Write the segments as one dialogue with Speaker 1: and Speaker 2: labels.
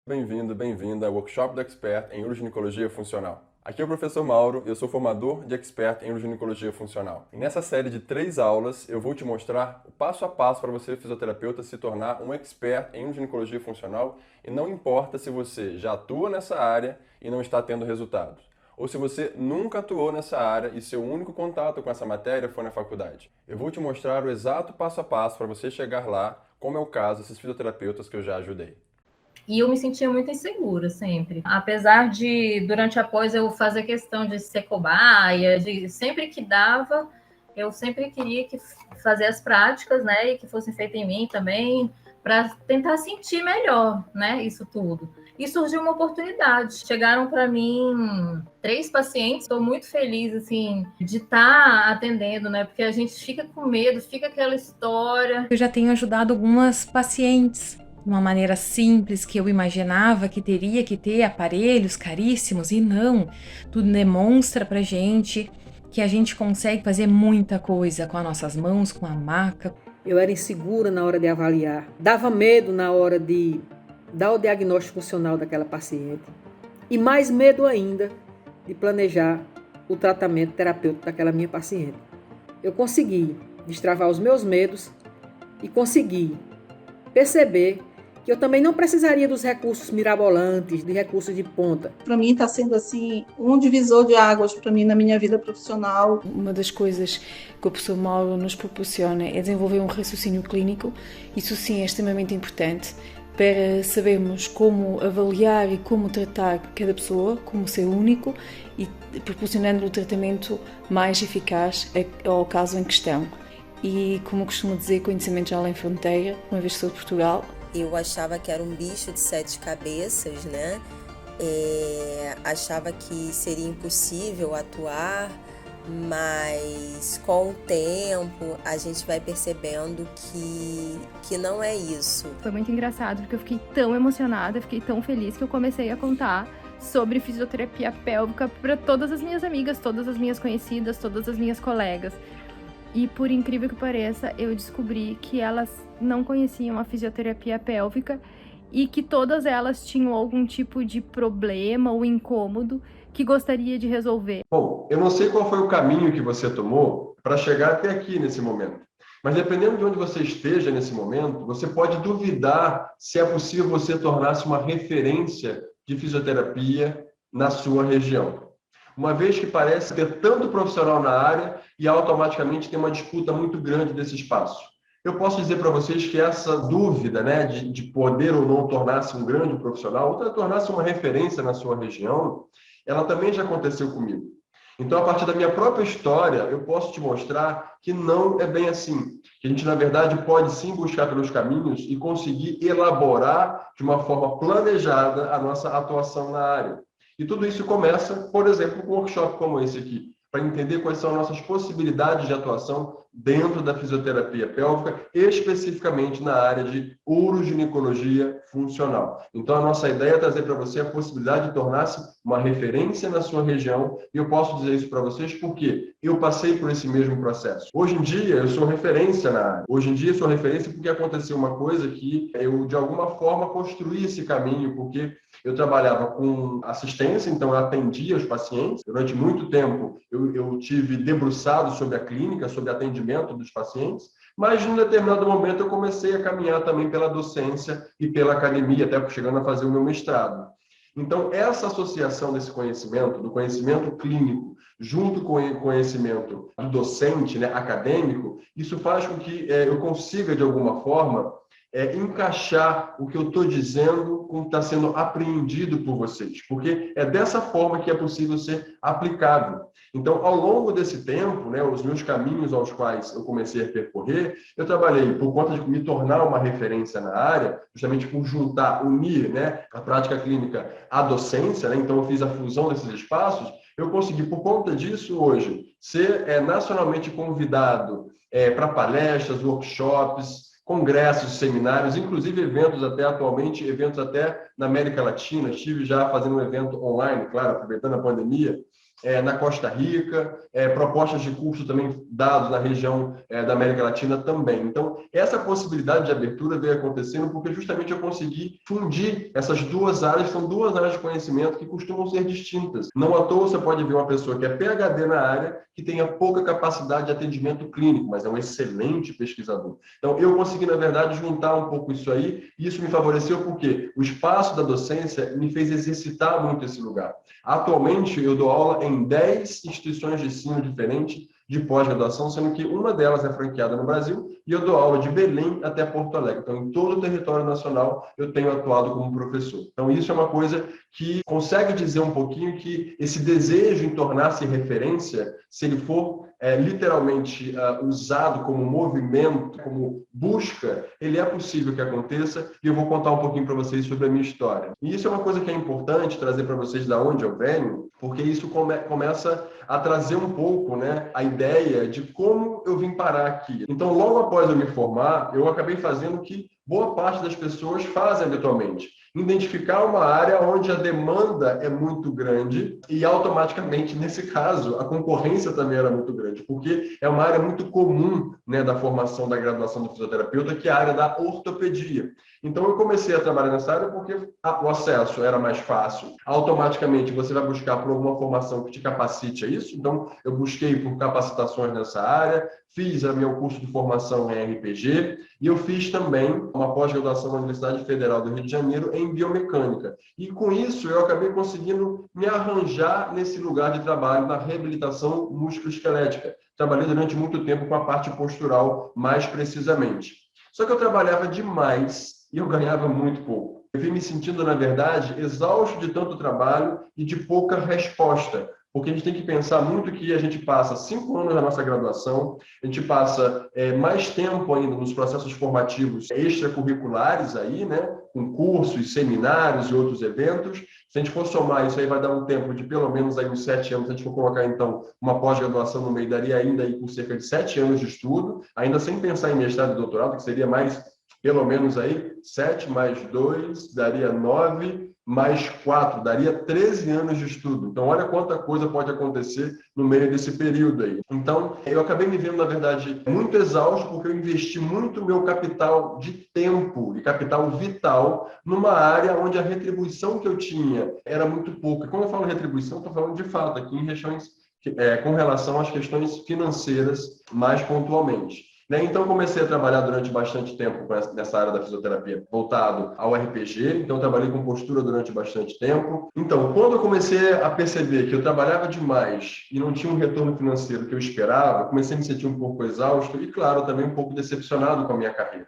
Speaker 1: Bem-vindo, bem-vinda ao Workshop do Expert em Uroginecologia Funcional. Aqui é o professor Mauro, eu sou formador de Expert em Uroginecologia Funcional. E nessa série de 3 aulas, eu vou te mostrar o passo a passo para você, fisioterapeuta, se tornar um Expert em Uroginecologia Funcional, e não importa se você já atua nessa área e não está tendo resultados, ou se você nunca atuou nessa área e seu único contato com essa matéria foi na faculdade. Eu vou te mostrar o exato passo a passo para você chegar lá, como é o caso desses fisioterapeutas que eu já ajudei.
Speaker 2: E eu me sentia muito insegura sempre. Apesar de, durante a pós, eu fazer questão de ser cobaia, de sempre que dava, eu sempre queria fazer as práticas, né, e que fossem feitas em mim também, para tentar sentir melhor, né, isso tudo. E surgiu uma oportunidade. Chegaram para mim 3 pacientes. Estou muito feliz, assim, de estar atendendo, né, porque a gente fica com medo, fica aquela história.
Speaker 3: Eu já tenho ajudado algumas pacientes de uma maneira simples, que eu imaginava que teria que ter aparelhos caríssimos, e não. Tudo demonstra pra gente que a gente consegue fazer muita coisa com as nossas mãos, com a maca.
Speaker 4: Eu era insegura na hora de avaliar, dava medo na hora de dar o diagnóstico funcional daquela paciente e mais medo ainda de planejar o tratamento terapêutico daquela minha paciente. Eu consegui destravar os meus medos e consegui perceber que eu também não precisaria dos recursos mirabolantes, de recursos de ponta.
Speaker 5: Para mim está sendo assim um divisor de águas para mim na minha vida profissional.
Speaker 6: Uma das coisas que o professor Mauro nos proporciona é desenvolver um raciocínio clínico. Isso sim é extremamente importante para sabermos como avaliar e como tratar cada pessoa como ser único e proporcionando o tratamento mais eficaz ao caso em questão. E, como costumo dizer, conhecimento já além fronteira, uma vez que sou de Portugal.
Speaker 7: Eu achava que era um bicho de 7 cabeças, né? Achava que seria impossível atuar, mas com o tempo a gente vai percebendo que não é isso.
Speaker 8: Foi muito engraçado, porque eu fiquei tão emocionada, fiquei tão feliz que eu comecei a contar sobre fisioterapia pélvica para todas as minhas amigas, todas as minhas conhecidas, todas as minhas colegas. E por incrível que pareça, eu descobri que elas não conheciam a fisioterapia pélvica e que todas elas tinham algum tipo de problema ou incômodo que gostaria de resolver.
Speaker 1: Bom, eu não sei qual foi o caminho que você tomou para chegar até aqui nesse momento, mas dependendo de onde você esteja nesse momento, você pode duvidar se é possível você tornar-se uma referência de fisioterapia na sua região. Uma vez que parece ter tanto profissional na área e automaticamente tem uma disputa muito grande desse espaço. Eu posso dizer para vocês que essa dúvida, né, de poder ou não tornar-se um grande profissional, ou tornar-se uma referência na sua região, ela também já aconteceu comigo. Então, a partir da minha própria história, eu posso te mostrar que não é bem assim. Que a gente, na verdade, pode sim buscar pelos caminhos e conseguir elaborar de uma forma planejada a nossa atuação na área. E tudo isso começa, por exemplo, com um workshop como esse aqui, para entender quais são as nossas possibilidades de atuação dentro da fisioterapia pélvica, especificamente na área de uroginecologia funcional. Então, a nossa ideia é trazer para você a possibilidade de tornar-se uma referência na sua região, e eu posso dizer isso para vocês porque eu passei por esse mesmo processo. Hoje em dia, eu sou referência na área. Hoje em dia, eu sou referência porque aconteceu uma coisa que eu, de alguma forma, construí esse caminho, porque eu trabalhava com assistência, então eu atendia os pacientes. Durante muito tempo, eu tive debruçado sobre a clínica, sobre atendimento dos pacientes, mas, num determinado momento, eu comecei a caminhar também pela docência e pela academia, até chegando a fazer o meu mestrado. Então, essa associação desse conhecimento, do conhecimento clínico, junto com o conhecimento do docente, né, acadêmico, isso faz com que eu consiga, de alguma forma, encaixar o que eu estou dizendo com o que está sendo apreendido por vocês, porque é dessa forma que é possível ser aplicável. Então, ao longo desse tempo, né, os meus caminhos aos quais eu comecei a percorrer, eu trabalhei por conta de me tornar uma referência na área, justamente por juntar, unir, né, a prática clínica à docência, né, então eu fiz a fusão desses espaços, eu consegui, por conta disso, hoje, ser nacionalmente convidado para palestras, workshops, congressos, seminários, inclusive eventos até na América Latina. Estive já fazendo um evento online, claro, aproveitando a pandemia, na Costa Rica, propostas de curso também dados na região da América Latina também. Então, essa possibilidade de abertura veio acontecendo porque justamente eu consegui fundir essas duas áreas, são duas áreas de conhecimento que costumam ser distintas. Não à toa você pode ver uma pessoa que é PhD na área, que tenha pouca capacidade de atendimento clínico, mas é um excelente pesquisador. Então, eu consegui, na verdade, juntar um pouco isso aí, e isso me favoreceu porque o espaço da docência me fez exercitar muito esse lugar. Atualmente, eu dou aula em 10 instituições de ensino diferentes de pós-graduação, sendo que uma delas é franqueada no Brasil, e eu dou aula de Belém até Porto Alegre. Então, em todo o território nacional, eu tenho atuado como professor. Então, isso é uma coisa que consegue dizer um pouquinho que esse desejo em tornar-se referência, se ele for literalmente usado como movimento, como busca, ele é possível que aconteça, e eu vou contar um pouquinho para vocês sobre a minha história. E isso é uma coisa que é importante trazer para vocês da onde eu venho, porque isso começa a trazer um pouco, né, a ideia de como eu vim parar aqui. Então, logo após eu me formar, eu acabei fazendo o que boa parte das pessoas fazem habitualmente. Identificar uma área onde a demanda é muito grande e, automaticamente, nesse caso, a concorrência também era muito grande, porque é uma área muito comum, né, da formação da graduação do fisioterapeuta, que é a área da ortopedia. Então, eu comecei a trabalhar nessa área porque o acesso era mais fácil. Automaticamente, você vai buscar por alguma formação que te capacite a isso. Então, eu busquei por capacitações nessa área, fiz o meu curso de formação em RPG e eu fiz também uma pós-graduação na Universidade Federal do Rio de Janeiro em biomecânica. E com isso eu acabei conseguindo me arranjar nesse lugar de trabalho na reabilitação musculoesquelética. Trabalhei durante muito tempo com a parte postural, mais precisamente. Só que eu trabalhava demais e eu ganhava muito pouco. Eu vim me sentindo, na verdade, exausto de tanto trabalho e de pouca resposta. Porque a gente tem que pensar muito que a gente passa 5 anos na nossa graduação, a gente passa mais tempo ainda nos processos formativos extracurriculares aí, né? Com cursos, seminários e outros eventos. Se a gente for somar isso aí, vai dar um tempo de pelo menos aí uns 7 anos. Se a gente for colocar, então, uma pós-graduação no meio, daria ainda aí com cerca de 7 anos de estudo, ainda sem pensar em mestrado e doutorado, que seria mais, pelo menos aí, 7 mais 2, daria 9, mais 4, daria 13 anos de estudo. Então, olha quanta coisa pode acontecer no meio desse período aí. Então, eu acabei me vendo, na verdade, muito exausto, porque eu investi muito meu capital de tempo e capital vital numa área onde a retribuição que eu tinha era muito pouca. Quando eu falo retribuição, estou falando de fato aqui em regiões com relação às questões financeiras mais pontualmente. Então, comecei a trabalhar durante bastante tempo nessa área da fisioterapia, voltado ao RPG. Então, trabalhei com postura durante bastante tempo. Então, quando eu comecei a perceber que eu trabalhava demais e não tinha um retorno financeiro que eu esperava, comecei a me sentir um pouco exausto e, claro, também um pouco decepcionado com a minha carreira.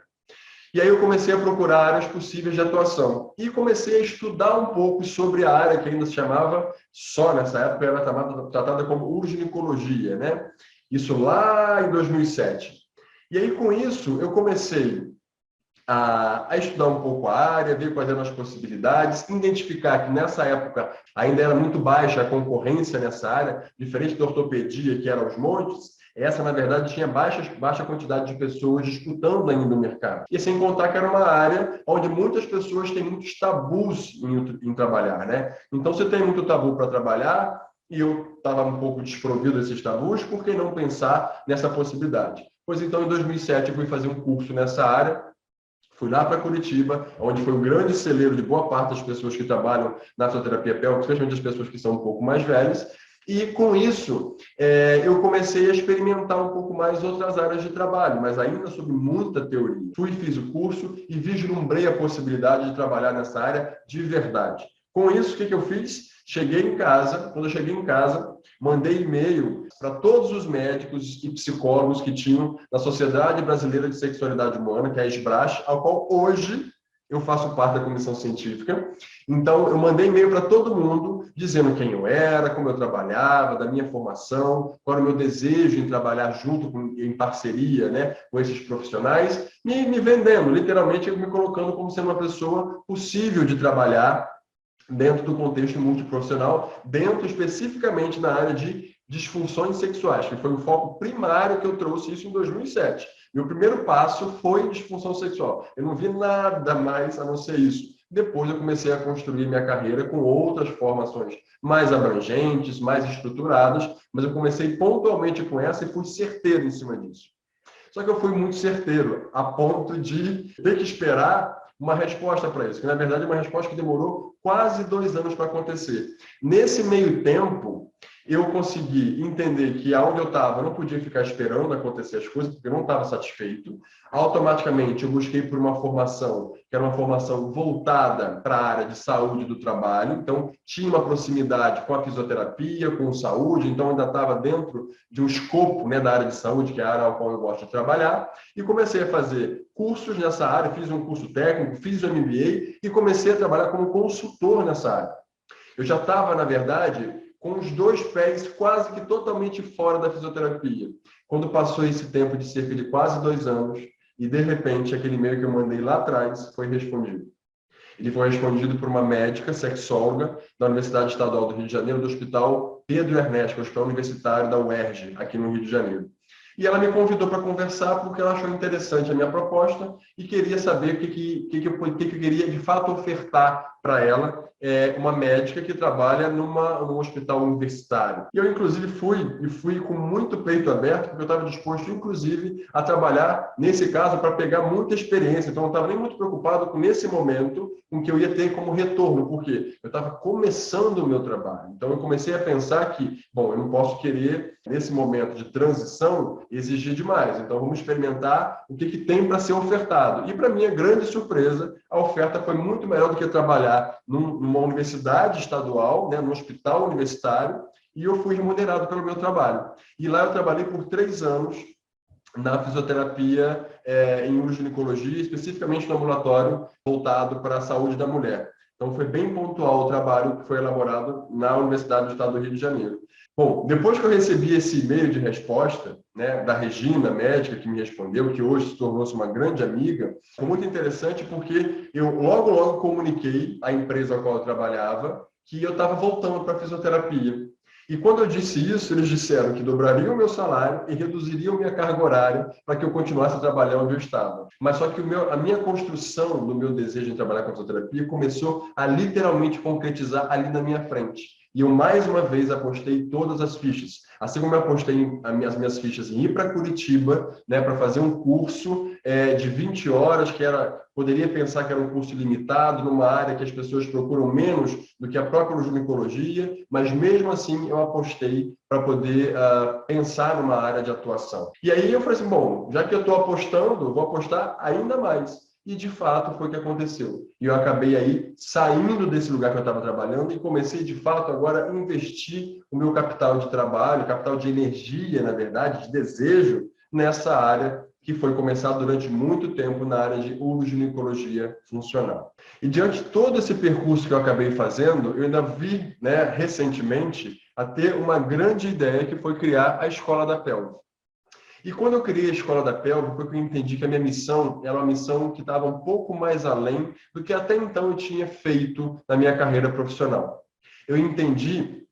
Speaker 1: E aí eu comecei a procurar áreas possíveis de atuação. E comecei a estudar um pouco sobre a área que ainda se chamava, só nessa época, era tratada como uroginoecologia, né? Isso lá em 2007. E aí, com isso, eu comecei a estudar um pouco a área, ver quais eram as possibilidades, identificar que nessa época ainda era muito baixa a concorrência nessa área, diferente da ortopedia, que era aos montes, essa, na verdade, tinha baixa quantidade de pessoas disputando ainda o mercado. E sem contar que era uma área onde muitas pessoas têm muitos tabus em trabalhar, né? Então, você tem muito tabu para trabalhar, e eu estava um pouco desprovido desses tabus, por que não pensar nessa possibilidade? Pois então, em 2007, eu fui fazer um curso nessa área, fui lá para Curitiba, onde foi um grande celeiro de boa parte das pessoas que trabalham na fisioterapia pélvica, especialmente as pessoas que são um pouco mais velhas, e com isso, eu comecei a experimentar um pouco mais outras áreas de trabalho, mas ainda sobre muita teoria. Fiz o curso e vislumbrei a possibilidade de trabalhar nessa área de verdade. Com isso, o que eu fiz? Cheguei em casa, quando eu cheguei em casa, mandei e-mail para todos os médicos e psicólogos que tinham na Sociedade Brasileira de Sexualidade Humana, que é a SBRASH, ao qual hoje eu faço parte da comissão científica. Então, eu mandei e-mail para todo mundo, dizendo quem eu era, como eu trabalhava, da minha formação, qual era o meu desejo em trabalhar junto, em parceria, né, com esses profissionais, me vendendo, literalmente me colocando como sendo uma pessoa possível de trabalhar dentro do contexto multiprofissional, dentro especificamente na área de disfunções sexuais, que foi o foco primário que eu trouxe isso em 2007. Meu primeiro passo foi disfunção sexual. Eu não vi nada mais a não ser isso. Depois eu comecei a construir minha carreira com outras formações mais abrangentes, mais estruturadas, mas eu comecei pontualmente com essa e fui certeiro em cima disso. Só que eu fui muito certeiro, a ponto de ter que esperar uma resposta para isso, que na verdade é uma resposta que demorou quase 2 anos para acontecer. Nesse meio tempo, eu consegui entender que aonde eu estava, eu não podia ficar esperando acontecer as coisas, porque eu não estava satisfeito. Automaticamente, eu busquei por uma formação, que era uma formação voltada para a área de saúde do trabalho. Então, tinha uma proximidade com a fisioterapia, com saúde, então ainda estava dentro de um escopo, né, da área de saúde, que é a área ao qual eu gosto de trabalhar. E comecei a fazer cursos nessa área, fiz um curso técnico, fiz o MBA e comecei a trabalhar como consultor nessa área. Eu já estava, na verdade, com os 2 pés quase que totalmente fora da fisioterapia. Quando passou esse tempo de cerca de quase 2 anos, e de repente aquele e-mail que eu mandei lá atrás foi respondido. Ele foi respondido por uma médica, sexóloga, da Universidade Estadual do Rio de Janeiro, do Hospital Pedro Ernesto, Hospital Universitário da UERJ, aqui no Rio de Janeiro. E ela me convidou para conversar porque ela achou interessante a minha proposta e queria saber o que eu queria de fato ofertar para ela, uma médica que trabalha num hospital universitário. E eu, inclusive, fui com muito peito aberto, porque eu estava disposto, inclusive, a trabalhar, nesse caso, para pegar muita experiência. Então, eu não estava nem muito preocupado com, nesse momento, com que eu ia ter como retorno, porque eu estava começando o meu trabalho. Então, eu comecei a pensar que, bom, eu não posso querer, nesse momento de transição, exigir demais. Então, vamos experimentar o que tem para ser ofertado. E, para minha grande surpresa, a oferta foi muito melhor do que trabalhar numa universidade estadual, né, num hospital universitário, e eu fui remunerado pelo meu trabalho. E lá eu trabalhei por 3 anos na fisioterapia em uroginoecologia, especificamente no ambulatório voltado para a saúde da mulher. Então, foi bem pontual o trabalho que foi elaborado na Universidade do Estado do Rio de Janeiro. Bom, depois que eu recebi esse e-mail de resposta, né, da Regina, médica que me respondeu, que hoje se tornou-se uma grande amiga, foi muito interessante porque eu logo comuniquei à empresa a qual eu trabalhava que eu estava voltando para a fisioterapia. E quando eu disse isso, eles disseram que dobrariam o meu salário e reduziriam minha carga horária para que eu continuasse a trabalhar onde eu estava. Mas só que a minha construção do meu desejo de trabalhar com fisioterapia começou a literalmente concretizar ali na minha frente. E eu, mais uma vez, apostei todas as fichas. Assim como eu apostei as minhas fichas em ir para Curitiba, né, para fazer um curso de 20 horas, poderia pensar que era um curso limitado, numa área que as pessoas procuram menos do que a própria ginecologia, mas mesmo assim eu apostei para poder pensar numa área de atuação. E aí eu falei assim, bom, já que eu estou apostando, vou apostar ainda mais. E, de fato, foi o que aconteceu. E eu acabei aí saindo desse lugar que eu estava trabalhando e comecei, de fato, agora a investir o meu capital de trabalho, capital de energia, na verdade, de desejo, nessa área que foi começada durante muito tempo na área de uroginecologia funcional. E, diante de todo esse percurso que eu acabei fazendo, eu ainda vi, né, recentemente, a ter uma grande ideia que foi criar a Escola da Pelve. E quando eu criei a Escola da Pelve, foi que eu entendi que a minha missão era uma missão que estava um pouco mais além do que até então eu tinha feito na minha carreira profissional. Eu entendi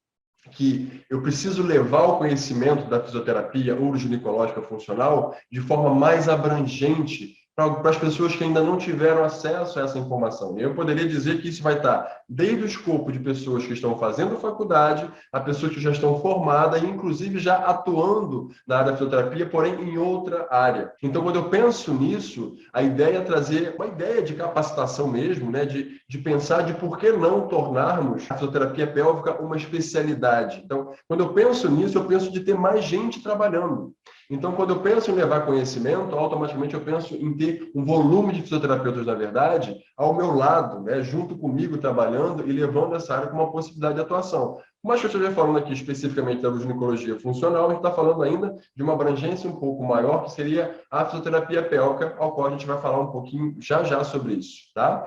Speaker 1: que eu preciso levar o conhecimento da fisioterapia uroginecológica funcional de forma mais abrangente para as pessoas que ainda não tiveram acesso a essa informação. E eu poderia dizer que isso vai estar desde o escopo de pessoas que estão fazendo faculdade, a pessoas que já estão formadas e, inclusive, já atuando na área da fisioterapia, porém em outra área. Então, quando eu penso nisso, a ideia é trazer uma ideia de capacitação mesmo, né, de pensar de por que não tornarmos a fisioterapia pélvica uma especialidade. Então, quando eu penso nisso, eu penso de ter mais gente trabalhando. Então, quando eu penso em levar conhecimento, automaticamente eu penso em ter um volume de fisioterapeutas, na verdade, ao meu lado, né, junto comigo, trabalhando e levando essa área como uma possibilidade de atuação. Mas que eu esteja falando aqui especificamente da ginecologia funcional, a gente está falando ainda de uma abrangência um pouco maior, que seria a fisioterapia pélvica, ao qual a gente vai falar um pouquinho já sobre isso, tá?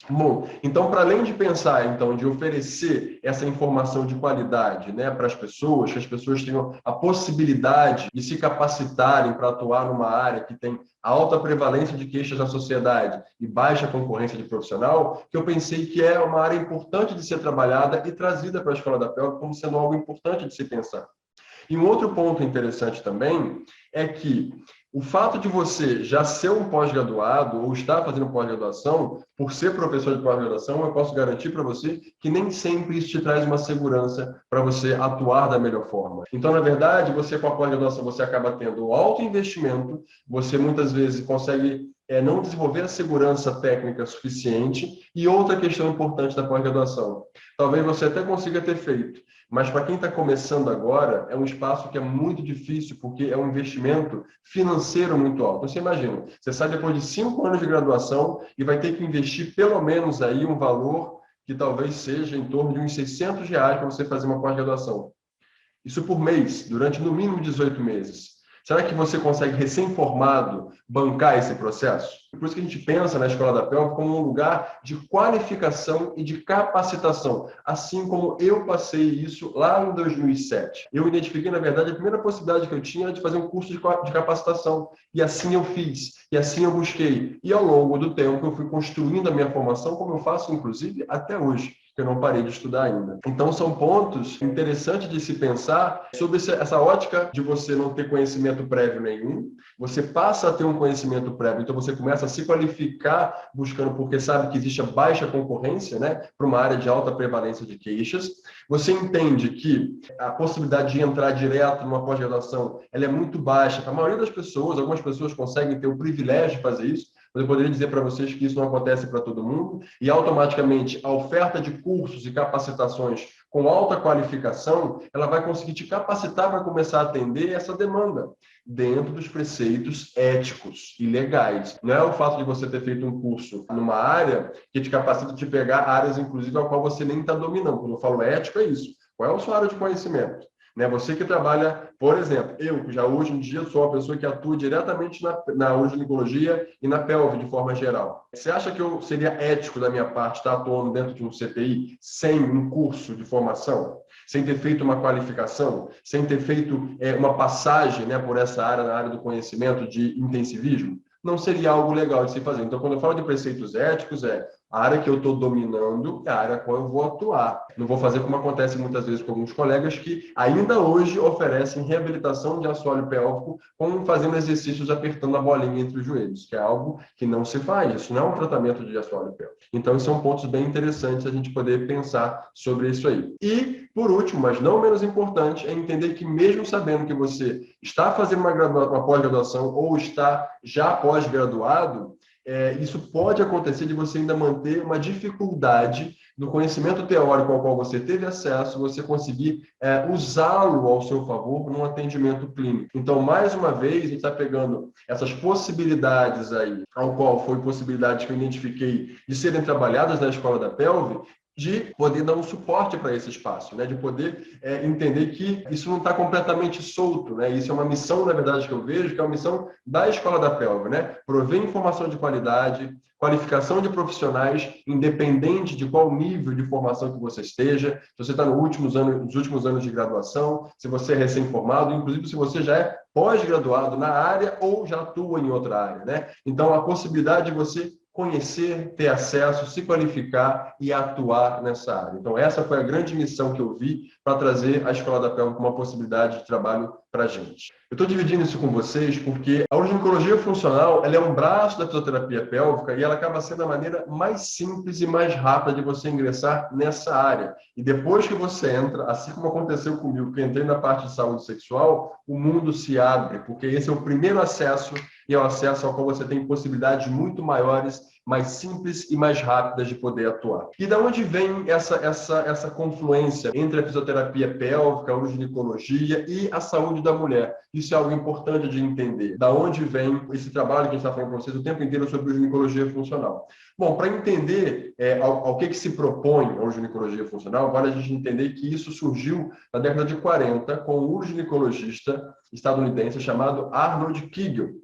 Speaker 1: Bom, então, para além de pensar, então, de oferecer essa informação de qualidade, né, para as pessoas, que as pessoas tenham a possibilidade de se capacitarem para atuar numa área que tem alta prevalência de queixas na sociedade e baixa concorrência de profissional, que eu pensei que é uma área importante de ser trabalhada e trazida para a Escola da Pelve como sendo algo importante de se pensar. E um outro ponto interessante também é que O fato de você já ser um pós-graduado ou estar fazendo pós-graduação, por ser professor de pós-graduação, eu posso garantir para você que nem sempre isso te traz uma segurança para você atuar da melhor forma. Então, na verdade, você com a pós-graduação, você acaba tendo alto investimento, você muitas vezes consegue não desenvolver a segurança técnica suficiente. E outra questão importante da pós-graduação, talvez você até consiga ter feito, mas para quem está começando agora, é um espaço que é muito difícil, porque é um investimento financeiro muito alto. Você imagina, você sai depois de 5 anos de graduação e vai ter que investir pelo menos aí um valor que talvez seja em torno de uns R$600 para você fazer uma pós-graduação. Isso por mês, durante no mínimo 18 meses. Será que você consegue, recém-formado, bancar esse processo? Por isso que a gente pensa na Escola da Pelve como um lugar de qualificação e de capacitação, assim como eu passei isso lá em 2007. Eu identifiquei, na verdade, a primeira possibilidade que eu tinha era de fazer um curso de capacitação, e assim eu fiz, e assim eu busquei. E ao longo do tempo eu fui construindo a minha formação, como eu faço, inclusive, até hoje, que eu não parei de estudar ainda. Então, são pontos interessantes de se pensar sobre essa ótica de você não ter conhecimento prévio nenhum, você passa a ter um conhecimento prévio, então você começa a se qualificar buscando, porque sabe que existe a baixa concorrência, né, para uma área de alta prevalência de queixas. Você entende que a possibilidade de entrar direto numa pós-graduação, ela é muito baixa. Para a maioria das pessoas, algumas pessoas conseguem ter o privilégio de fazer isso, mas eu poderia dizer para vocês que isso não acontece para todo mundo, e automaticamente a oferta de cursos e capacitações com alta qualificação, ela vai conseguir te capacitar para começar a atender essa demanda, dentro dos preceitos éticos e legais. Não é o fato de você ter feito um curso numa área que te capacita a te pegar áreas, inclusive, a qual você nem está dominando. Quando eu falo ético, é isso. Qual é a sua área de conhecimento? Você que trabalha, por exemplo, eu já hoje em dia sou uma pessoa que atua diretamente na uroginecologia e na pelve de forma geral. Você acha que eu seria ético da minha parte estar atuando dentro de um CTI sem um curso de formação? Sem ter feito uma qualificação? Sem ter feito uma passagem, por essa área, na área do conhecimento de intensivismo? Não seria algo legal de se fazer. Então, quando eu falo de preceitos éticos, a área que eu estou dominando é a área qual eu vou atuar. Não vou fazer como acontece muitas vezes com alguns colegas que ainda hoje oferecem reabilitação de assoalho pélvico, como fazendo exercícios apertando a bolinha entre os joelhos, que é algo que não se faz. Isso não é um tratamento de assoalho pélvico. Então, são pontos bem interessantes a gente poder pensar sobre isso aí. E, por último, mas não menos importante, é entender que mesmo sabendo que você está fazendo uma pós-graduação ou está já pós-graduado, isso pode acontecer de você ainda manter uma dificuldade no conhecimento teórico ao qual você teve acesso, você conseguir usá-lo ao seu favor num atendimento clínico. Então, mais uma vez, a gente está pegando essas possibilidades aí, ao qual foi possibilidades que eu identifiquei de serem trabalhadas na Escola da Pelve, de poder dar um suporte para esse espaço, de poder entender que isso não está completamente solto, Isso é uma missão, na verdade, que eu vejo, que é uma missão da Escola da Pelve, Prover informação de qualidade, qualificação de profissionais, independente de qual nível de formação que você esteja, se você está nos últimos anos de graduação, se você é recém-formado, inclusive se você já é pós-graduado na área ou já atua em outra área, Então, a possibilidade de você conhecer, ter acesso, se qualificar e atuar nessa área. Então, essa foi a grande missão que eu vi para trazer a Escola da Pelve como uma possibilidade de trabalho para a gente. Eu estou dividindo isso com vocês porque a uroginecologia funcional ela é um braço da fisioterapia pélvica e ela acaba sendo a maneira mais simples e mais rápida de você ingressar nessa área. E depois que você entra, assim como aconteceu comigo, que eu entrei na parte de saúde sexual, o mundo se abre, porque esse é o primeiro acesso e é o acesso ao qual você tem possibilidades muito maiores, mais simples e mais rápidas de poder atuar. E da onde vem essa confluência entre a fisioterapia pélvica, a uroginecologia e a saúde da mulher? Isso é algo importante de entender. Da onde vem esse trabalho que a gente está falando para vocês o tempo inteiro sobre uroginecologia funcional? Bom, para entender ao que se propõe a uroginecologia funcional, vale a gente entender que isso surgiu na década de 40 com um uroginecologista estadunidense chamado Arnold Kegel.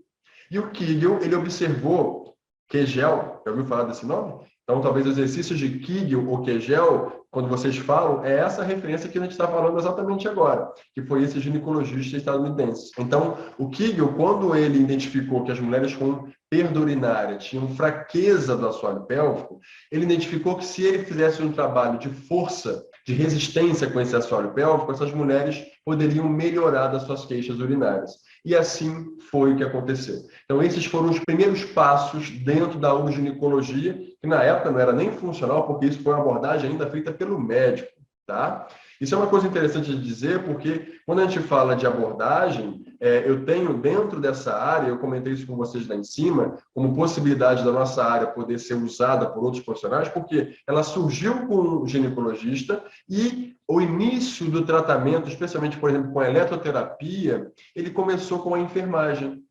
Speaker 1: E o Kegel, ele observou Kegel, já ouviu falar desse nome? Então, talvez os exercícios de Kegel ou Kegel, quando vocês falam, é essa referência que a gente está falando exatamente agora, que foi esse ginecologista estadunidense. Então, o Kegel, quando ele identificou que as mulheres com perda urinária tinham fraqueza do assoalho pélvico, ele identificou que se ele fizesse um trabalho de força, de resistência com esse assoalho pélvico, essas mulheres poderiam melhorar das suas queixas urinárias. e assim foi o que aconteceu. Então, esses foram os primeiros passos dentro da uroginecologia, que na época não era nem funcional, porque isso foi uma abordagem ainda feita pelo médico, tá? Isso é uma coisa interessante de dizer, porque quando a gente fala de abordagem, eu tenho dentro dessa área, eu comentei isso com vocês lá em cima, como possibilidade da nossa área poder ser usada por outros profissionais, porque ela surgiu com o ginecologista e o início do tratamento, especialmente, por exemplo, com a eletroterapia, ele começou com a enfermagem.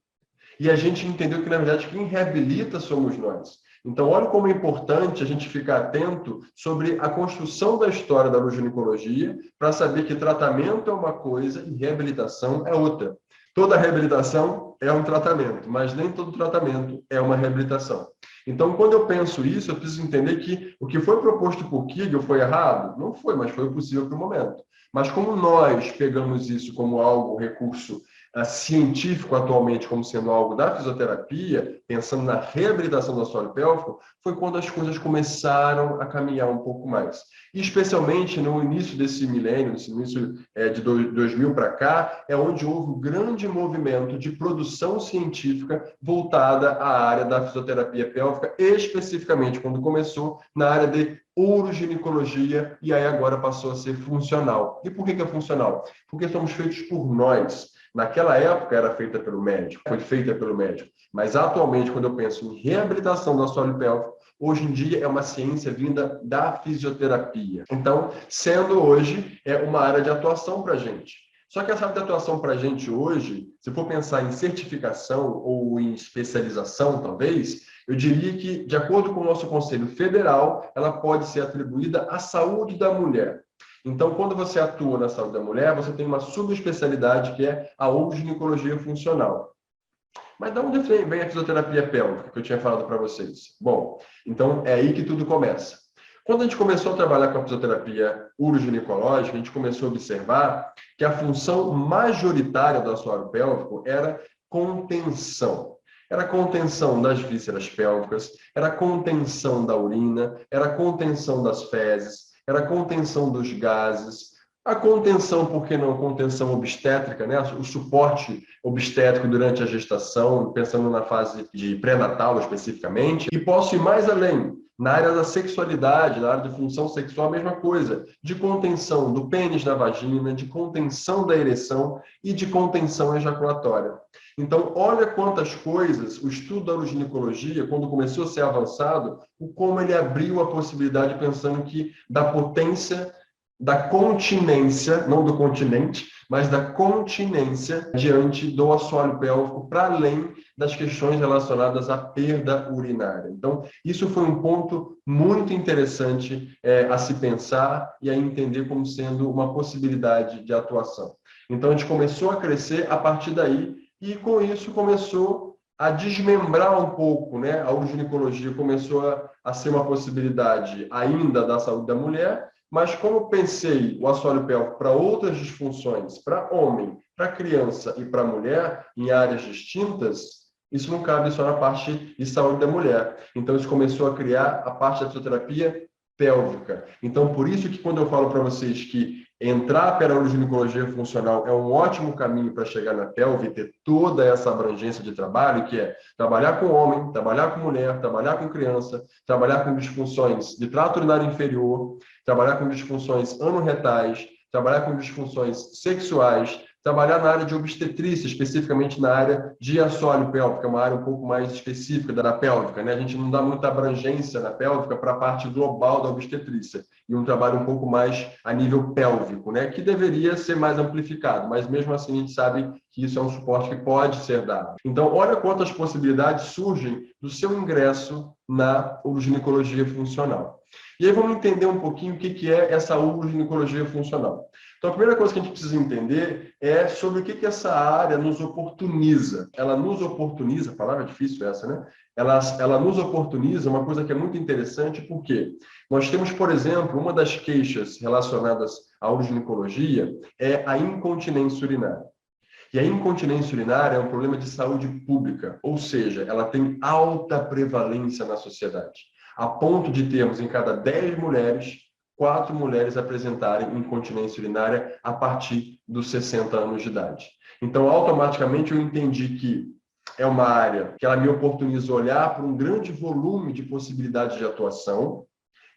Speaker 1: E a gente entendeu que, na verdade, quem reabilita somos nós. Então, olha como é importante a gente ficar atento sobre a construção da história da uroginecologia para saber que tratamento é uma coisa e reabilitação é outra. Toda reabilitação é um tratamento, mas nem todo tratamento é uma reabilitação. Então, quando eu penso isso, eu preciso entender que o que foi proposto por Kegel foi errado? Não foi, mas foi possível para o momento. Mas como nós pegamos isso como algo, recurso científico atualmente como sendo algo da fisioterapia, pensando na reabilitação do assoalho pélvico, foi quando as coisas começaram a caminhar um pouco mais. E especialmente no início desse milênio, no início de 2000 para cá, é onde houve um grande movimento de produção científica voltada à área da fisioterapia pélvica, especificamente quando começou na área de uroginecologia, e aí agora passou a ser funcional. E por que é funcional? Porque somos feitos por nós. Naquela época era feita pelo médico, foi feita pelo médico. Mas atualmente, quando eu penso em reabilitação do assoalho pélvico, hoje em dia é uma ciência vinda da fisioterapia. Então, sendo hoje uma área de atuação para a gente. Só que essa área de atuação para a gente hoje, se for pensar em certificação ou em especialização, talvez, eu diria que, de acordo com o nosso Conselho Federal, ela pode ser atribuída à saúde da mulher. Então, quando você atua na saúde da mulher, você tem uma subespecialidade que é a uroginecologia funcional. Mas de onde vem a fisioterapia pélvica, que eu tinha falado para vocês? Bom, então é aí que tudo começa. Quando a gente começou a trabalhar com a fisioterapia uroginecológica, a gente começou a observar que a função majoritária do assoalho pélvico era contenção. Era contenção das vísceras pélvicas, era contenção da urina, era contenção das fezes, era contenção dos gases, a contenção, por que não contenção obstétrica, né? O suporte obstétrico durante a gestação, pensando na fase de pré-natal especificamente, e posso ir mais além. Na área da sexualidade, na área de função sexual, a mesma coisa, de contenção do pênis na vagina, de contenção da ereção e de contenção ejaculatória. Então, olha quantas coisas o estudo da uroginecologia, quando começou a ser avançado, como ele abriu a possibilidade, pensando que da potência, da continência, não do continente, mas da continência diante do assoalho pélvico, para além das questões relacionadas à perda urinária. Então, isso foi um ponto muito interessante a se pensar e a entender como sendo uma possibilidade de atuação. Então, a gente começou a crescer a partir daí, e com isso começou a desmembrar um pouco, né? A uroginecologia começou a ser uma possibilidade ainda da saúde da mulher, mas como pensei o assoalho pélvico para outras disfunções, para homem, para criança e para mulher, em áreas distintas, isso não cabe só na parte de saúde da mulher. Então, isso começou a criar a parte da fisioterapia pélvica. Então, por isso que quando eu falo para vocês que entrar pela uroginecologia funcional é um ótimo caminho para chegar na pelve e ter toda essa abrangência de trabalho, que é trabalhar com homem, trabalhar com mulher, trabalhar com criança, trabalhar com disfunções de trato urinário inferior, trabalhar com disfunções anorretais, trabalhar com disfunções sexuais, trabalhar na área de obstetrícia, especificamente na área de assoalho pélvico, que é uma área um pouco mais específica da pélvica, né? A gente não dá muita abrangência na pélvica para a parte global da obstetrícia, e um trabalho um pouco mais a nível pélvico, né? Que deveria ser mais amplificado, mas mesmo assim a gente sabe que isso é um suporte que pode ser dado. Então, olha quantas possibilidades surgem do seu ingresso na uroginecologia funcional. E aí vamos entender um pouquinho o que é essa uroginecologia funcional. Então, a primeira coisa que a gente precisa entender é sobre o que essa área nos oportuniza. Ela nos oportuniza, a palavra é difícil essa, né? Ela nos oportuniza uma coisa que é muito interessante, porque nós temos, por exemplo, uma das queixas relacionadas à uroginecologia é a incontinência urinária. E a incontinência urinária é um problema de saúde pública, ou seja, ela tem alta prevalência na sociedade, a ponto de termos em cada 10 mulheres, 4 mulheres apresentarem incontinência urinária a partir dos 60 anos de idade. Então, automaticamente, eu entendi que é uma área que ela me oportuniza olhar para um grande volume de possibilidades de atuação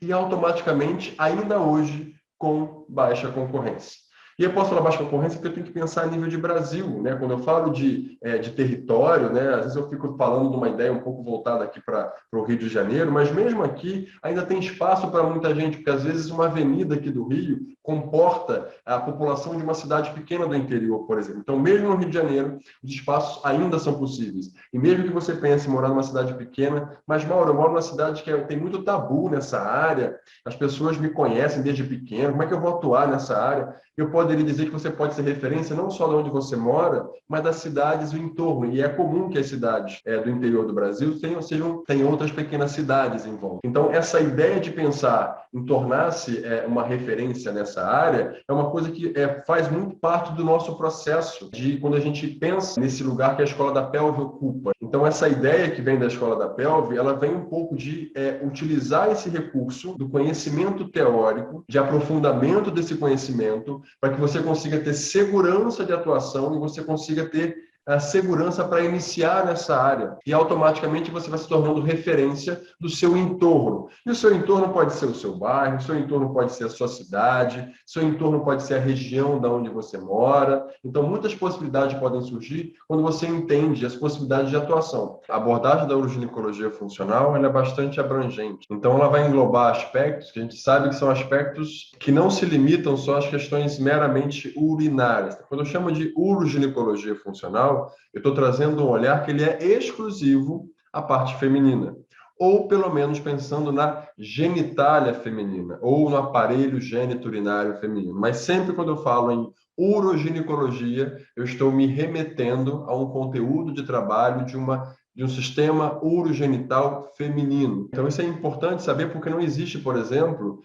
Speaker 1: e, automaticamente, ainda hoje, com baixa concorrência. E eu posso falar baixa concorrência porque eu tenho que pensar a nível de Brasil, né? Quando eu falo de território, né? Às vezes eu fico falando de uma ideia um pouco voltada aqui para o Rio de Janeiro, mas mesmo aqui ainda tem espaço para muita gente, porque às vezes uma avenida aqui do Rio comporta a população de uma cidade pequena do interior, por exemplo. Então, mesmo no Rio de Janeiro, os espaços ainda são possíveis. E mesmo que você pense em morar numa cidade pequena, mas, Mauro, eu moro numa cidade que tem muito tabu nessa área, as pessoas me conhecem desde pequeno, como é que eu vou atuar nessa área? Eu poderia dizer que você pode ser referência não só de onde você mora, mas das cidades do entorno. E é comum que as cidades do interior do Brasil tenham outras pequenas cidades em volta. Então, essa ideia de pensar em tornar-se uma referência nessa área é uma coisa que faz muito parte do nosso processo de quando a gente pensa nesse lugar que a Escola da Pelve ocupa. Então, essa ideia que vem da Escola da Pelve, ela vem um pouco de utilizar esse recurso do conhecimento teórico, de aprofundamento desse conhecimento, para que você consiga ter segurança de atuação e você consiga ter a segurança para iniciar nessa área. E automaticamente você vai se tornando referência do seu entorno. E o seu entorno pode ser o seu bairro, o seu entorno pode ser a sua cidade, o seu entorno pode ser a região da onde você mora. Então, muitas possibilidades podem surgir quando você entende as possibilidades de atuação. A abordagem da uroginecologia funcional ela é bastante abrangente. Então, ela vai englobar aspectos que a gente sabe que são aspectos que não se limitam só às questões meramente urinárias. Quando eu chamo de uroginecologia funcional, eu estou trazendo um olhar que ele é exclusivo à parte feminina, ou pelo menos pensando na genitália feminina, ou no aparelho geniturinário feminino. Mas sempre quando eu falo em uroginecologia, eu estou me remetendo a um conteúdo de trabalho de um sistema urogenital feminino. Então, isso é importante saber porque não existe, por exemplo,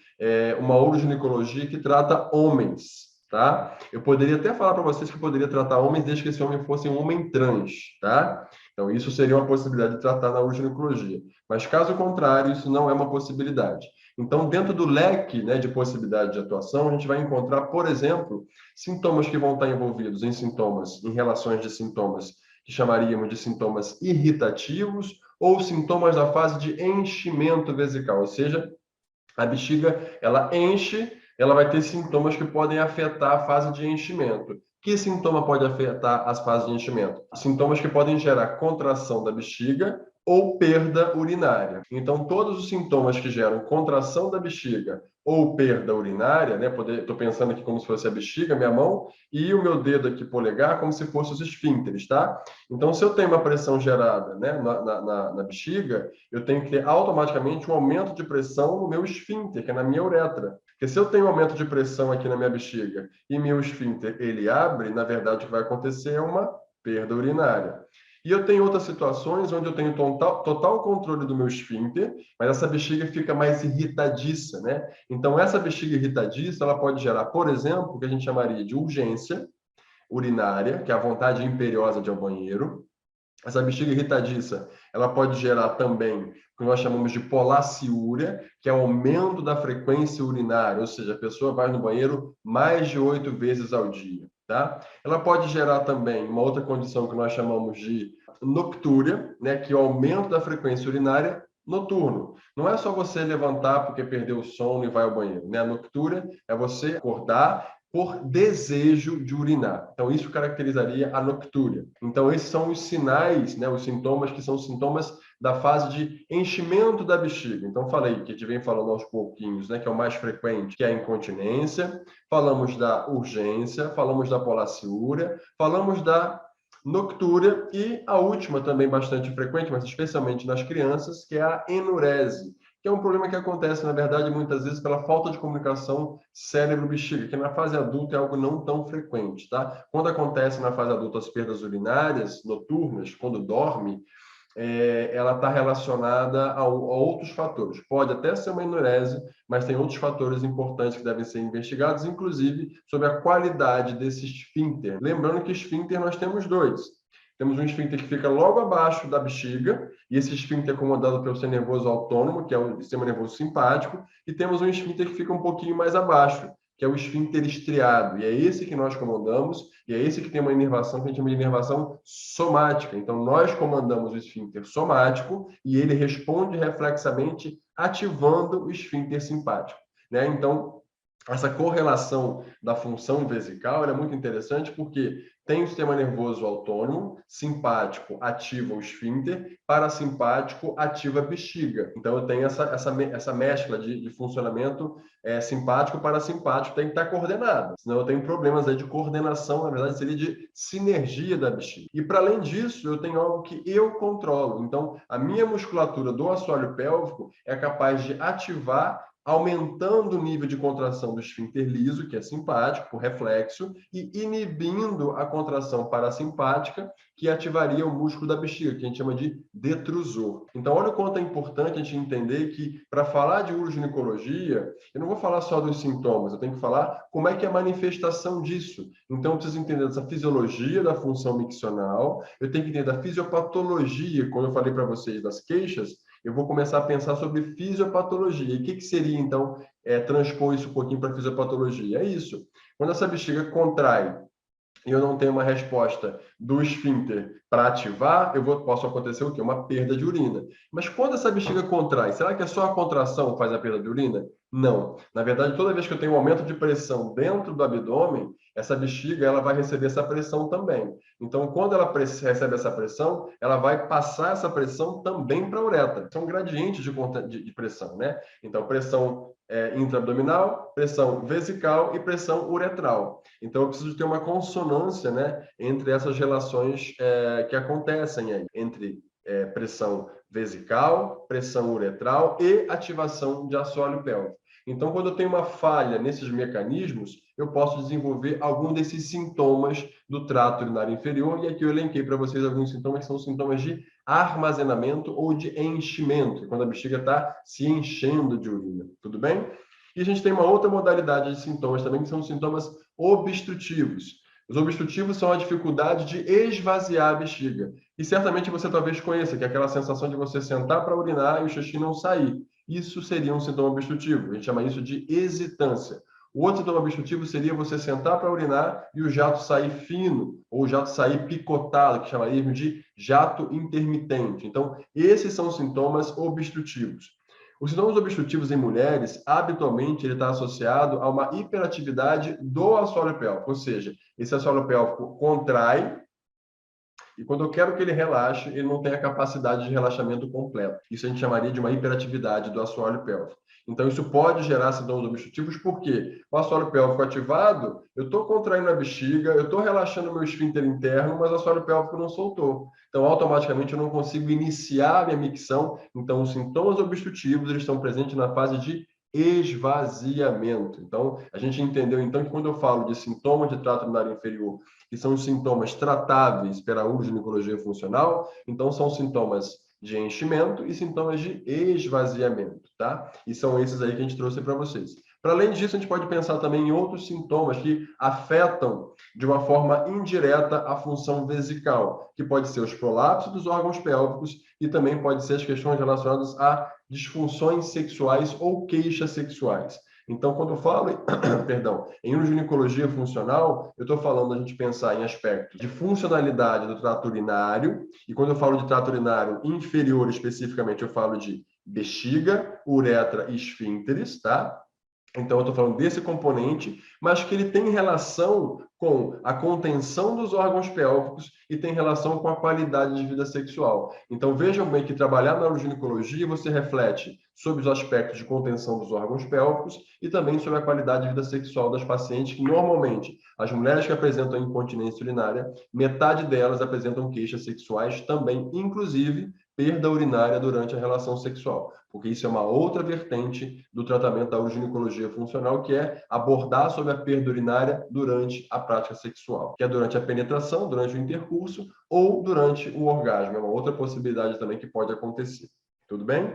Speaker 1: uma uroginecologia que trata homens. Tá? Eu poderia até falar para vocês que eu poderia tratar homens desde que esse homem fosse um homem trans, tá? Então, isso seria uma possibilidade de tratar na uroginecologia. Mas, caso contrário, isso não é uma possibilidade. Então, dentro do leque, né, de possibilidade de atuação, a gente vai encontrar, por exemplo, sintomas que vão estar envolvidos em relações de sintomas que chamaríamos de sintomas irritativos ou sintomas da fase de enchimento vesical, ou seja, a bexiga, ela enche, ela vai ter sintomas que podem afetar a fase de enchimento. Que sintoma pode afetar as fases de enchimento? Sintomas que podem gerar contração da bexiga ou perda urinária. Então, todos os sintomas que geram contração da bexiga ou perda urinária, né? Estou pensando aqui como se fosse a bexiga, minha mão, e o meu dedo aqui polegar como se fossem os esfíncteres, tá? Então, se eu tenho uma pressão gerada, né, na bexiga, eu tenho que ter automaticamente um aumento de pressão no meu esfíncter, que é na minha uretra. Porque se eu tenho um aumento de pressão aqui na minha bexiga e meu esfíncter ele abre, na verdade o que vai acontecer é uma perda urinária. E eu tenho outras situações onde eu tenho total controle do meu esfíncter, mas essa bexiga fica mais irritadiça, né? Então, essa bexiga irritadiça, ela pode gerar, por exemplo, o que a gente chamaria de urgência urinária, que é a vontade imperiosa de ir ao banheiro. Essa bexiga irritadiça, ela pode gerar também o que nós chamamos de polaciúria, que é o aumento da frequência urinária, ou seja, a pessoa vai no banheiro mais de 8 vezes ao dia. Tá? Ela pode gerar também uma outra condição que nós chamamos de noctúria, né, que é o aumento da frequência urinária noturno. Não é só você levantar porque perdeu o sono e vai ao banheiro. Né? A noctúria é você acordar por desejo de urinar. Então, isso caracterizaria a noctúria. Então, esses são os sinais, né, os sintomas que são sintomas da fase de enchimento da bexiga. Então, falei que a gente vem falando aos pouquinhos, né, que é o mais frequente, que é a incontinência. Falamos da urgência, falamos da polaciúria, falamos da noctúria e a última também bastante frequente, mas especialmente nas crianças, que é a enurese, que é um problema que acontece, na verdade, muitas vezes pela falta de comunicação cérebro-bexiga, que na fase adulta é algo não tão frequente, tá? Quando acontece na fase adulta as perdas urinárias noturnas, quando dorme, ela está relacionada a outros fatores. Pode até ser uma enurese, mas tem outros fatores importantes que devem ser investigados, inclusive sobre a qualidade desse esfíncter. Lembrando que esfíncter nós temos dois. Temos um esfíncter que fica logo abaixo da bexiga, e esse esfíncter é comandado pelo sistema nervoso autônomo, que é o sistema nervoso simpático, e temos um esfíncter que fica um pouquinho mais abaixo, que é o esfíncter estriado, e é esse que nós comandamos, e é esse que tem uma inervação que a gente chama de inervação somática. Então, nós comandamos o esfíncter somático e ele responde reflexamente ativando o esfíncter simpático, né? Então, essa correlação da função vesical é muito interessante porque tem o sistema nervoso autônomo, simpático ativa o esfíncter, parasimpático ativa a bexiga. Então, eu tenho essa mescla de funcionamento simpático, parasimpático, tem que estar coordenado. Senão eu tenho problemas aí de coordenação, na verdade seria de sinergia da bexiga. E para além disso, eu tenho algo que eu controlo. Então, a minha musculatura do assoalho pélvico é capaz de ativar aumentando o nível de contração do esfíncter liso, que é simpático, por reflexo, e inibindo a contração parasimpática, que ativaria o músculo da bexiga, que a gente chama de detrusor. Então, olha o quanto é importante a gente entender que, para falar de uroginecologia, eu não vou falar só dos sintomas, eu tenho que falar como é que é a manifestação disso. Então, eu preciso entender essa fisiologia da função miccional, eu tenho que entender a fisiopatologia, como eu falei para vocês, das queixas, eu vou começar a pensar sobre fisiopatologia. E o que seria, então, transpor isso um pouquinho para a fisiopatologia? É isso. Quando essa bexiga contrai e eu não tenho uma resposta do esfíncter para ativar, posso acontecer o quê? Uma perda de urina. Mas quando essa bexiga contrai, será que é só a contração que faz a perda de urina? Não. Na verdade, toda vez que eu tenho um aumento de pressão dentro do abdômen, essa bexiga ela vai receber essa pressão também. Então, quando ela recebe essa pressão, ela vai passar essa pressão também para a uretra. São gradientes de pressão, né? Então, pressão intraabdominal, pressão vesical e pressão uretral. Então, eu preciso ter uma consonância, né, entre essas relações que acontecem aí, entre pressão vesical, pressão uretral e ativação de assoalho pélvico. Então, quando eu tenho uma falha nesses mecanismos, eu posso desenvolver algum desses sintomas do trato urinário inferior, e aqui eu elenquei para vocês alguns sintomas que são sintomas de armazenamento ou de enchimento, quando a bexiga está se enchendo de urina, tudo bem? E a gente tem uma outra modalidade de sintomas também, que são os sintomas obstrutivos. Os obstrutivos são a dificuldade de esvaziar a bexiga. E certamente você talvez conheça, que é aquela sensação de você sentar para urinar e o xixi não sair. Isso seria um sintoma obstrutivo. A gente chama isso de hesitância. O outro sintoma obstrutivo seria você sentar para urinar e o jato sair fino, ou o jato sair picotado, que chamaríamos de jato intermitente. Então, esses são sintomas obstrutivos. Os sintomas obstrutivos em mulheres, habitualmente, ele está associado a uma hiperatividade do assoalho pélvico, ou seja, esse assoalho pélvico contrai, e quando eu quero que ele relaxe, ele não tem a capacidade de relaxamento completo. Isso a gente chamaria de uma hiperatividade do assoalho pélvico. Então, isso pode gerar sintomas obstrutivos, porque o assoalho pélvico ativado, eu estou contraindo a bexiga, eu estou relaxando o meu esfíncter interno, mas o assoalho pélvico não soltou. Então, automaticamente, eu não consigo iniciar a minha micção. Então, os sintomas obstrutivos eles estão presentes na fase de esvaziamento. Então, a gente entendeu, então, que quando eu falo de sintomas de trato urinário inferior, que são os sintomas tratáveis pela uroginecologia funcional, então são sintomas de enchimento e sintomas de esvaziamento, tá? E são esses aí que a gente trouxe para vocês. Para além disso, a gente pode pensar também em outros sintomas que afetam de uma forma indireta a função vesical, que pode ser os prolapsos dos órgãos pélvicos e também pode ser as questões relacionadas a disfunções sexuais ou queixas sexuais. Então, quando eu falo, em uroginecologia funcional, eu estou falando a gente pensar em aspectos de funcionalidade do trato urinário, e quando eu falo de trato urinário inferior especificamente, eu falo de bexiga, uretra e esfíncteres, tá? Então, eu estou falando desse componente, mas que ele tem relação com a contenção dos órgãos pélvicos e tem relação com a qualidade de vida sexual. Então, vejam bem que trabalhar na uroginecologia, você reflete sobre os aspectos de contenção dos órgãos pélvicos e também sobre a qualidade de vida sexual das pacientes, que normalmente, as mulheres que apresentam incontinência urinária, metade delas apresentam queixas sexuais também, inclusive perda urinária durante a relação sexual, porque isso é uma outra vertente do tratamento da uroginecologia funcional, que é abordar sobre a perda urinária durante a prática sexual, que é durante a penetração, durante o intercurso ou durante o orgasmo. É uma outra possibilidade também que pode acontecer. Tudo bem?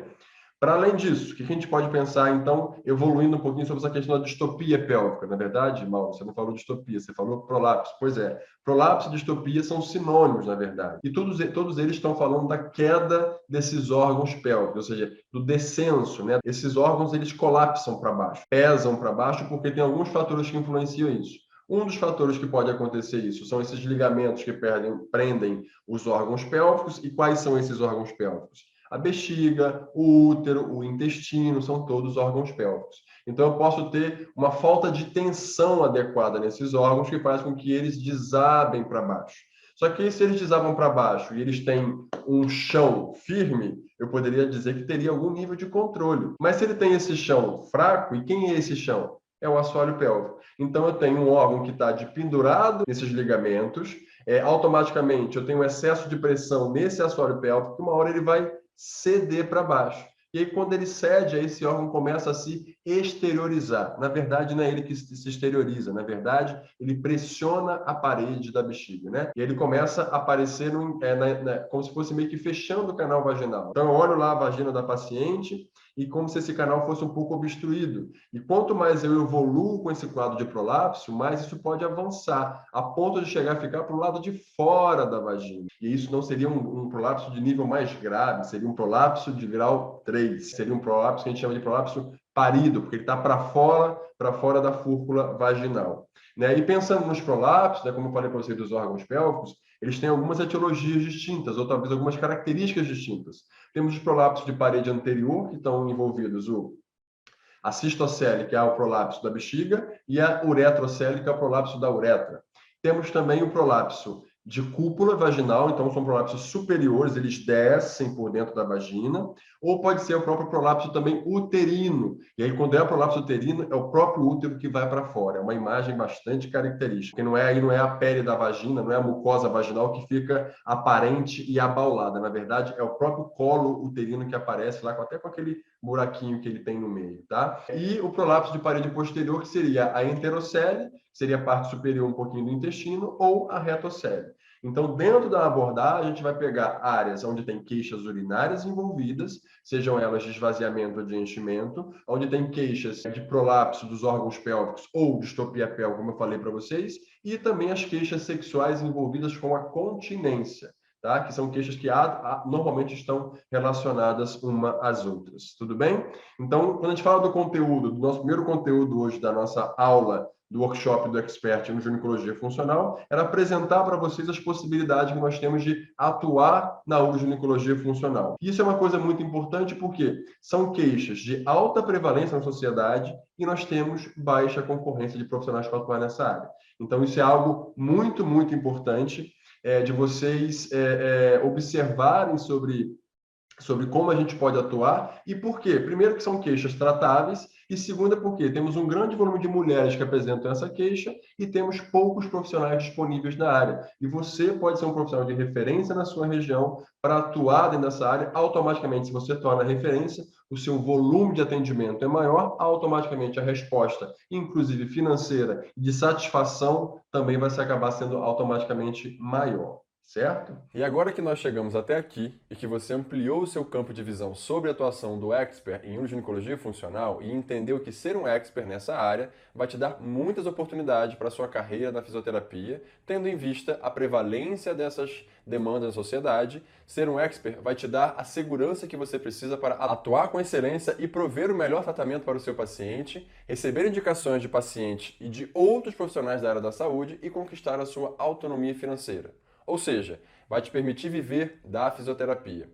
Speaker 1: Para além disso, o que a gente pode pensar, então, evoluindo um pouquinho sobre essa questão da distopia pélvica? Na verdade, Mauro, você não falou distopia, você falou prolapso. Pois é, prolapso e distopia são sinônimos, na verdade. E todos eles estão falando da queda desses órgãos pélvicos, ou seja, do descenso, né? Esses órgãos, eles colapsam para baixo, pesam para baixo, porque tem alguns fatores que influenciam isso. Um dos fatores que pode acontecer isso são esses ligamentos que prendem os órgãos pélvicos. E quais são esses órgãos pélvicos? A bexiga, o útero, o intestino, são todos órgãos pélvicos. Então, eu posso ter uma falta de tensão adequada nesses órgãos que faz com que eles desabem para baixo. Só que se eles desabam para baixo e eles têm um chão firme, eu poderia dizer que teria algum nível de controle. Mas se ele tem esse chão fraco, e quem é esse chão? É o assoalho pélvico. Então, eu tenho um órgão que está pendurado nesses ligamentos, automaticamente eu tenho um excesso de pressão nesse assoalho pélvico, que uma hora ele vai ceder para baixo. E aí, quando ele cede, aí esse órgão começa a se exteriorizar. Na verdade, não é ele que se exterioriza. Na verdade, ele pressiona a parede da bexiga, né? E ele começa a aparecer como se fosse meio que fechando o canal vaginal. Então, eu olho lá a vagina da paciente e como se esse canal fosse um pouco obstruído. E quanto mais eu evoluo com esse quadro de prolapso, mais isso pode avançar, a ponto de chegar a ficar para o lado de fora da vagina. E isso não seria um prolapso de nível mais grave, seria um prolapso de grau 3. Seria um prolapso que a gente chama de prolapso parido, porque ele está para fora da fúrcula vaginal. Né? E pensando nos prolapsos, né, como eu falei para vocês dos órgãos pélvicos, eles têm algumas etiologias distintas, ou talvez algumas características distintas. Temos os prolapsos de parede anterior, que estão envolvidos a cistocele, que é o prolapso da bexiga, e a uretrocele, que é o prolapso da uretra. Temos também o prolapso de cúpula vaginal, então são prolapsos superiores, eles descem por dentro da vagina, ou pode ser o próprio prolapso também uterino. E aí, quando é o prolapso uterino, é o próprio útero que vai para fora. É uma imagem bastante característica, porque não é a pele da vagina, não é a mucosa vaginal que fica aparente e abaulada. Na verdade, é o próprio colo uterino que aparece lá, até com aquele buraquinho que ele tem no meio, tá? E o prolapso de parede posterior, que seria a enterocele, seria a parte superior um pouquinho do intestino, ou a retocele. Então, dentro da abordagem, a gente vai pegar áreas onde tem queixas urinárias envolvidas, sejam elas de esvaziamento ou de enchimento, onde tem queixas de prolapso dos órgãos pélvicos ou distopia pélvica, como eu falei para vocês, e também as queixas sexuais envolvidas com a continência. Tá? Que são queixas que normalmente estão relacionadas uma às outras. Tudo bem? Então, quando a gente fala do conteúdo, do nosso primeiro conteúdo hoje da nossa aula do workshop do Expert no Ginecologia Funcional, era apresentar para vocês as possibilidades que nós temos de atuar na uroginecologia funcional. Isso é uma coisa muito importante porque são queixas de alta prevalência na sociedade e nós temos baixa concorrência de profissionais para atuar nessa área. Então, isso é algo muito, muito importante de vocês observarem sobre como a gente pode atuar e por quê. Primeiro, que são queixas tratáveis, e segundo, porque temos um grande volume de mulheres que apresentam essa queixa e temos poucos profissionais disponíveis na área. E você pode ser um profissional de referência na sua região para atuar dentro dessa área. Automaticamente, se você torna referência, o seu volume de atendimento é maior, automaticamente a resposta, inclusive financeira, de satisfação, também vai se acabar sendo automaticamente maior. Certo?
Speaker 9: E agora que nós chegamos até aqui e que você ampliou o seu campo de visão sobre a atuação do expert em uroginecologia funcional e entendeu que ser um expert nessa área vai te dar muitas oportunidades para a sua carreira na fisioterapia, tendo em vista a prevalência dessas demandas na sociedade, ser um expert vai te dar a segurança que você precisa para atuar com excelência e prover o melhor tratamento para o seu paciente, receber indicações de pacientes e de outros profissionais da área da saúde e conquistar a sua autonomia financeira. Ou seja, vai te permitir viver da fisioterapia.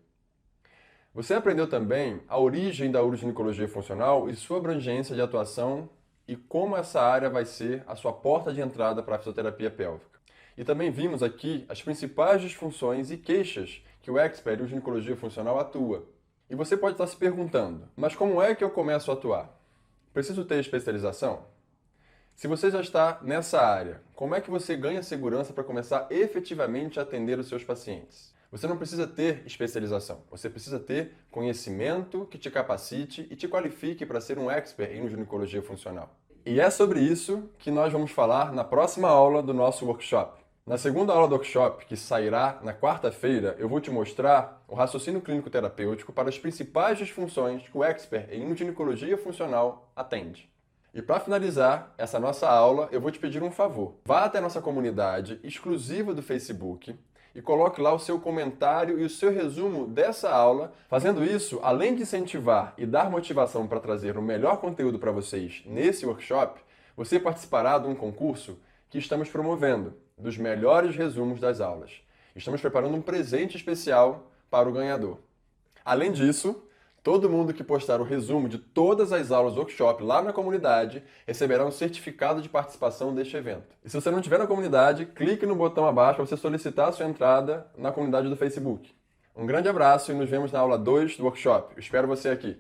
Speaker 9: Você aprendeu também a origem da uroginecologia funcional e sua abrangência de atuação e como essa área vai ser a sua porta de entrada para a fisioterapia pélvica. E também vimos aqui as principais disfunções e queixas que o expert em uroginecologia funcional atua. E você pode estar se perguntando, mas como é que eu começo a atuar? Preciso ter especialização? Se você já está nessa área, como é que você ganha segurança para começar efetivamente a atender os seus pacientes? Você não precisa ter especialização, você precisa ter conhecimento que te capacite e te qualifique para ser um expert em ginecologia funcional. E é sobre isso que nós vamos falar na próxima aula do nosso workshop. Na segunda aula do workshop, que sairá na quarta-feira, eu vou te mostrar o raciocínio clínico terapêutico para as principais disfunções que o expert em ginecologia funcional atende. E para finalizar essa nossa aula, eu vou te pedir um favor. Vá até a nossa comunidade exclusiva do Facebook e coloque lá o seu comentário e o seu resumo dessa aula. Fazendo isso, além de incentivar e dar motivação para trazer o melhor conteúdo para vocês nesse workshop, você participará de um concurso que estamos promovendo, dos melhores resumos das aulas. Estamos preparando um presente especial para o ganhador. Além disso, todo mundo que postar o resumo de todas as aulas do workshop lá na comunidade receberá um certificado de participação deste evento. E se você não estiver na comunidade, clique no botão abaixo para você solicitar a sua entrada na comunidade do Facebook. Um grande abraço e nos vemos na aula 2 do workshop. Eu espero você aqui.